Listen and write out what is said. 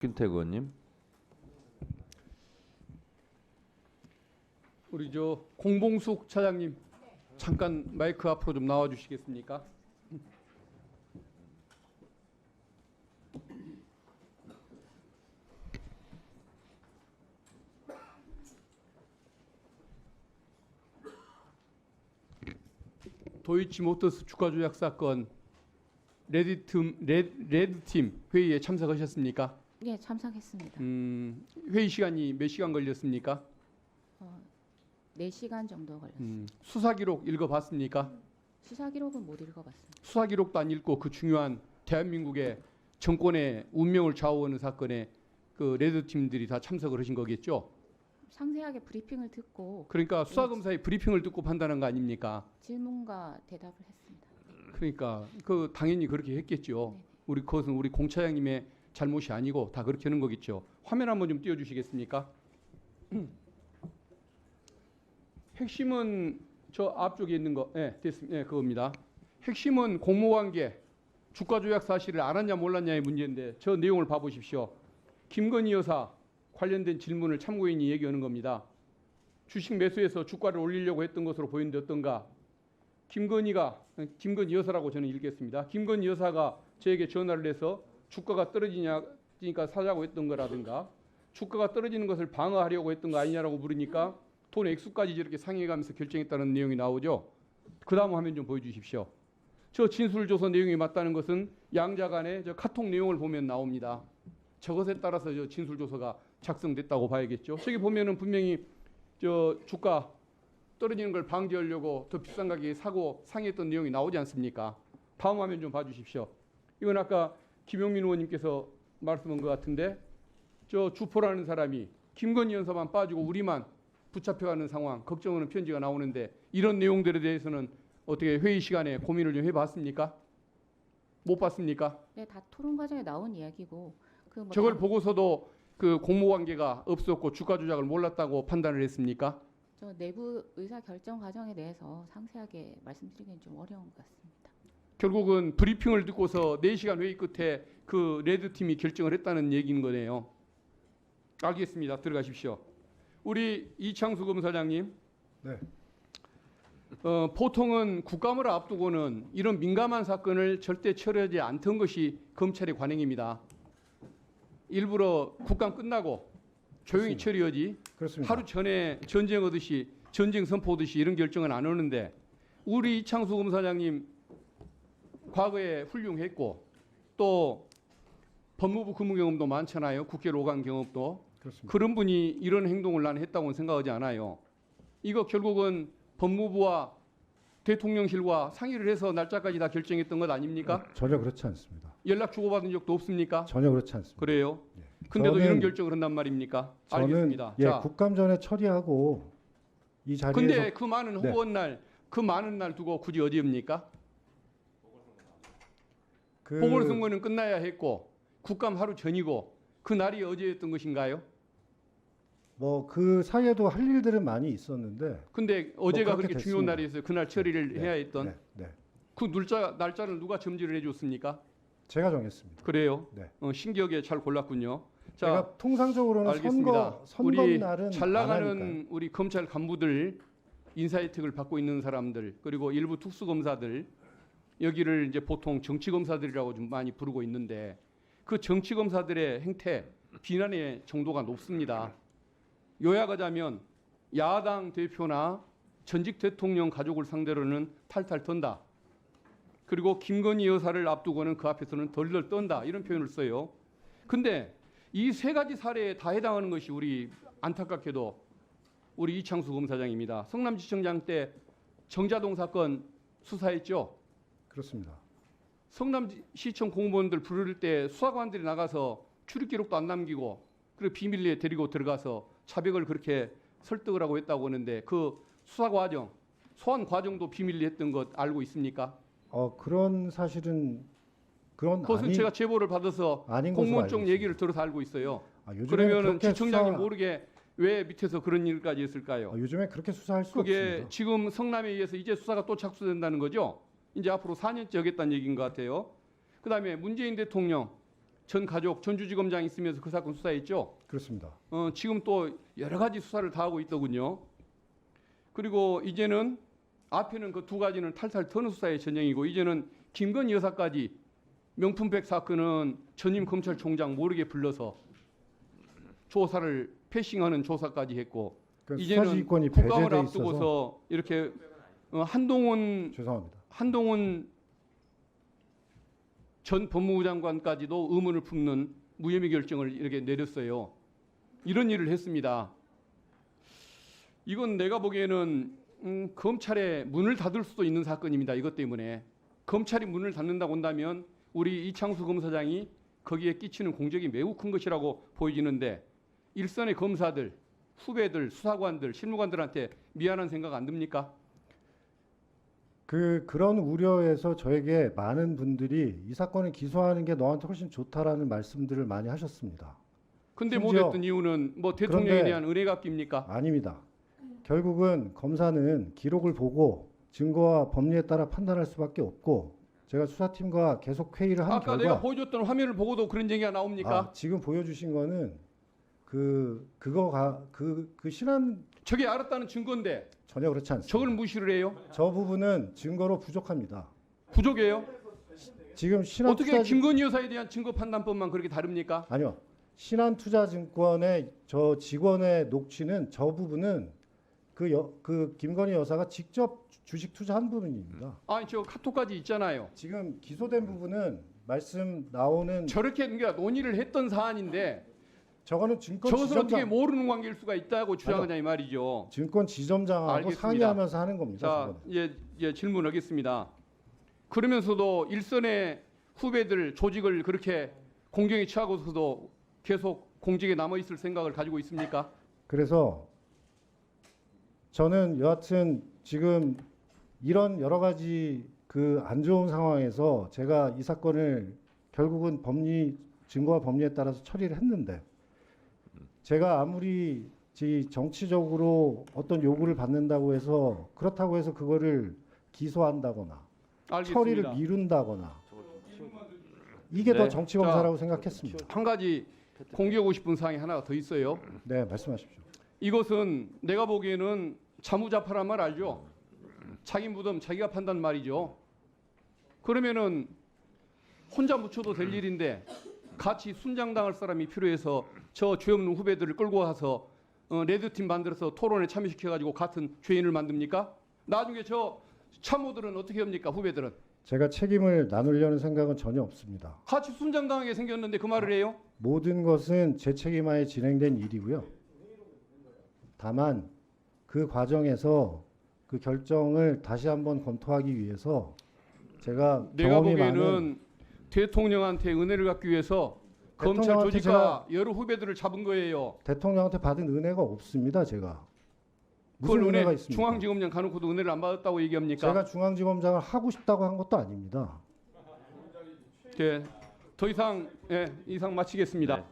김태구 의원님. 우리 공봉숙 차장님 잠깐 마이크 앞으로 좀 나와 주시겠습니까? 도이치모터스 주가 조작 사건 레드팀 회의에 참석하셨습니까? 예, 참석했습니다. 회의 시간이 몇 시간 걸렸습니까? 4시간 정도 걸렸습니다. 수사 기록 읽어봤습니까? 수사 기록은 못 읽어봤습니다. 수사 기록도 안 읽고 그 중요한 대한민국의 정권의 운명을 좌우하는 사건에 그 레드팀들이 다 참석을 하신 거겠죠? 상세하게 브리핑을 듣고 그러니까 수사검사의 브리핑을 듣고 판단한 거 아닙니까? 질문과 대답을 했습니다. 그러니까 그 당연히 그렇게 했겠죠. 네. 그것은 우리 공 차장님의 잘못이 아니고 다 그렇게 하는 거겠죠. 화면 한번 좀 띄워주시겠습니까? 핵심은 저 앞쪽에 있는 거, 됐습니다. 그겁니다. 핵심은 공모관계, 주가 조작 사실을 알았냐 몰랐냐의 문제인데 저 내용을 봐보십시오. 김건희 여사 관련된 질문을 참고인이 얘기하는 겁니다. 주식 매수해서 주가를 올리려고 했던 것으로 보이는데 어떤가? 김건희 여사라고 저는 읽겠습니다. 김건희 여사가 저에게 전화를 해서 주가가 떨어지니까 사자고 했던 거라든가 주가가 떨어지는 것을 방어하려고 했던 거 아니냐라고 물으니까 돈 액수까지 저렇게 상의해가면서 결정했다는 내용이 나오죠. 그 다음 화면 좀 보여주십시오. 저 진술조서 내용이 맞다는 것은 양자 간의 저 카톡 내용을 보면 나옵니다. 저것에 따라서 저 진술조서가 작성됐다고 봐야겠죠. 저기 보면은 분명히 저 주가 떨어지는 걸 방지하려고 더 비싼 가격에 사고 상의했던 내용이 나오지 않습니까? 다음 화면 좀 봐주십시오. 이건 아까 김용민 의원님께서 말씀한 것 같은데 저 주포라는 사람이 김건희 여사만 빠지고 우리만 붙잡혀가는 상황, 걱정하는 편지가 나오는데 이런 내용들에 대해서는 어떻게 회의 시간에 고민을 좀 해봤습니까? 못 봤습니까? 네, 다 토론 과정에 나온 이야기고 저걸 보고서도 그 공모관계가 없었고 주가 조작을 몰랐다고 판단을 했습니까? 저 내부 의사 결정 과정에 대해서 상세하게 말씀드리기는 좀 어려운 것 같습니다. 결국은 브리핑을 듣고서 4시간 회의 끝에 그 레드팀이 결정을 했다는 얘기인 거네요. 알겠습니다. 들어가십시오. 우리 이창수 검사장님. 네. 보통은 국감을 앞두고는 이런 민감한 사건을 절대 처리하지 않던 것이 검찰의 관행입니다. 일부러 국감 끝나고 조용히 그렇습니다. 처리하지 그렇습니다. 하루 전에 전쟁 선포하듯이 이런 결정은 안 오는데 우리 이창수 검사장님 과거에 훌륭했고 또 법무부 근무 경험도 많잖아요. 국회로 간 경험도. 그렇습니다. 그런 분이 이런 행동을 나는 했다고는 생각하지 않아요. 이거 결국은 법무부와 대통령실과 상의를 해서 날짜까지 다 결정했던 것 아닙니까? 전혀 그렇지 않습니다. 연락 주고받은 적도 없습니까? 전혀 그렇지 않습니다. 그래요? 예. 근데도 저는- 이런 결정을 한단 말입니까? 저는 알겠습니다. 예, 자, 국감 전에 처리하고 이 자리에서 근데 그 많은 네. 허구한 날, 그 많은 날 두고 굳이 어디입니까? 그 보궐선거는 끝나야 했고 국감 하루 전이고 그 날이 어제였던 것인가요? 그 사이에도 할 일들은 많이 있었는데 근데 어제가 그렇게 그렇게 중요한 됐습니다. 날이었어요. 그날 처리를 네, 해야 했던 네. 그 날짜를 누가 점지를 해줬습니까? 제가 정했습니다. 그래요? 네. 신기하게 잘 골랐군요. 자, 제가 통상적으로는 알겠습니다. 선거 우리 날은 잘 안 나가는 하니까요. 우리 검찰 간부들 인사 혜택을 받고 있는 사람들 그리고 일부 특수검사들 여기를 이제 보통 정치검사들이라고 좀 많이 부르고 있는데 그 정치검사들의 행태 비난의 정도가 높습니다. 요약하자면 야당 대표나 전직 대통령 가족을 상대로는 탈탈 턴다. 그리고 김건희 여사를 앞두고는 그 앞에서는 덜덜 떤다. 이런 표현을 써요. 근데 이 세 가지 사례에 다 해당하는 것이 우리 안타깝게도 우리 이창수 검사장입니다. 성남시청장 때 정자동 사건 수사했죠. 그렇습니다. 성남시청 공무원들 부를 때 수사관들이 나가서 출입 기록도 안 남기고 그리고 비밀리에 데리고 들어가서 차벽을 그렇게 설득을 하고 했다고 하는데 그 수사 과정, 소환 과정도 비밀리 했던 것 알고 있습니까? 그런 사실은 그것은 제가 제보를 받아서 아닌 것으로 공무원 알고 쪽 있습니다. 얘기를 들어서 알고 있어요. 요즘에 그러면은 그렇게 지청장이 수사- 모르게 왜 밑에서 그런 일까지 했을까요? 요즘에 그렇게 수사할 수 그게 없습니다. 지금 성남에 의해서 이제 수사가 또 착수된다는 거죠. 이제 앞으로 4년째 하겠다는 얘기인 것 같아요. 그다음에 문재인 대통령 전 가족 전주지검장 있으면서 그 사건 수사했죠. 그렇습니다. 지금 또 여러 가지 수사를 다 하고 있더군요. 그리고 이제는 앞에는 그 두 가지는 탈탈 터는 수사의 전형이고 이제는 김건희 여사까지 명품백 사건은 전임 검찰총장 모르게 불러서 조사를 패싱하는 조사까지 했고 그러니까 이제는 수사지휘권이 국감을 배제돼 있어서 앞두고서 이렇게 한동훈 죄송합니다. 전 법무부 장관까지도 의문을 품는 무혐의 결정을 이렇게 내렸어요. 이런 일을 했습니다. 이건 내가 보기에는 검찰의 문을 닫을 수도 있는 사건입니다. 이것 때문에 검찰이 문을 닫는다고 한다면 우리 이창수 검사장이 거기에 끼치는 공적이 매우 큰 것이라고 보여지는데 일선의 검사들, 후배들, 수사관들, 실무관들한테 미안한 생각 안 듭니까? 그런 우려에서 저에게 많은 분들이 이 사건을 기소하는 게 너한테 훨씬 좋다라는 말씀들을 많이 하셨습니다. 근데 심지어 못했던 이유는 뭐 대통령에 그런데 대한 은혜가 깁니까? 아닙니다. 결국은 검사는 기록을 보고 증거와 법리에 따라 판단할 수밖에 없고 제가 수사팀과 계속 회의를 한 아까 결과 내가 보여줬던 화면을 보고도 그런 얘기가 나옵니까? 지금 보여주신 거는 그 신안 저게 알았다는 증거인데 전혀 그렇지 않습니다. 저걸 무시를 해요? 저 부분은 증거로 부족합니다. 부족해요? 지금 신한 어떻게 투자 김건희 여사에 대한 증거 판단법만 그렇게 다릅니까? 아니요. 신한투자증권의 저 직원의 녹취는 저 부분은 그 김건희 여사가 직접 주식 투자한 부분입니다. 아니 저 카톡까지 있잖아요. 지금 기소된 부분은 말씀 나오는 저렇게 그러니까 논의를 했던 사안인데 저거는 증권 저것을 어떻게 지점장 모르는 관계일 수가 있다고 주장하냐 이 말이죠. 증권 지점장하고 알겠습니다. 상의하면서 하는 겁니다. 자, 예, 질문하겠습니다. 그러면서도 일선의 후배들 조직을 그렇게 공경에 처하고서도 계속 공직에 남아 있을 생각을 가지고 있습니까? 그래서 저는 여하튼 지금 이런 여러 가지 그 안 좋은 상황에서 제가 이 사건을 결국은 증거와 법리에 따라서 처리를 했는데 제가 아무리 정치적으로 어떤 요구를 받는다고 해서 그렇다고 해서 그거를 기소한다거나 알겠습니다. 처리를 미룬다거나 이게 더 네. 정치 검사라고 생각했습니다. 한 가지 공개하고 싶은 사항이 하나가 더 있어요. 네, 말씀하십시오. 이것은 내가 보기에는 자무자파란 말 알죠? 자기 무덤 자기가 판단 말이죠. 그러면은 혼자 묻혀도 될 일인데 같이 순장당할 사람이 필요해서 저 죄 없는 후배들을 끌고 와서 레드팀 만들어서 토론에 참여시켜가지고 같은 죄인을 만듭니까? 나중에 저 참모들은 어떻게 합니까? 후배들은 제가 책임을 나누려는 생각은 전혀 없습니다. 같이 순장당하게 생겼는데 그 말을 해요? 모든 것은 제 책임하에 진행된 일이고요. 다만 그 과정에서 그 결정을 다시 한번 검토하기 위해서 제가 내가 경험이 보기에는 많은 대통령한테 은혜를 갖기 위해서 검찰 대통령한테 조직과 여러 후배들을 잡은 거예요. 대통령한테 받은 은혜가 없습니다. 제가 무슨 그걸 은혜가 은혜 있습니까? 중앙지검장 가놓고도 은혜를 안 받았다고 얘기합니까? 제가 중앙지검장을 하고 싶다고 한 것도 아닙니다. 네, 더 이상 이상 마치겠습니다. 네.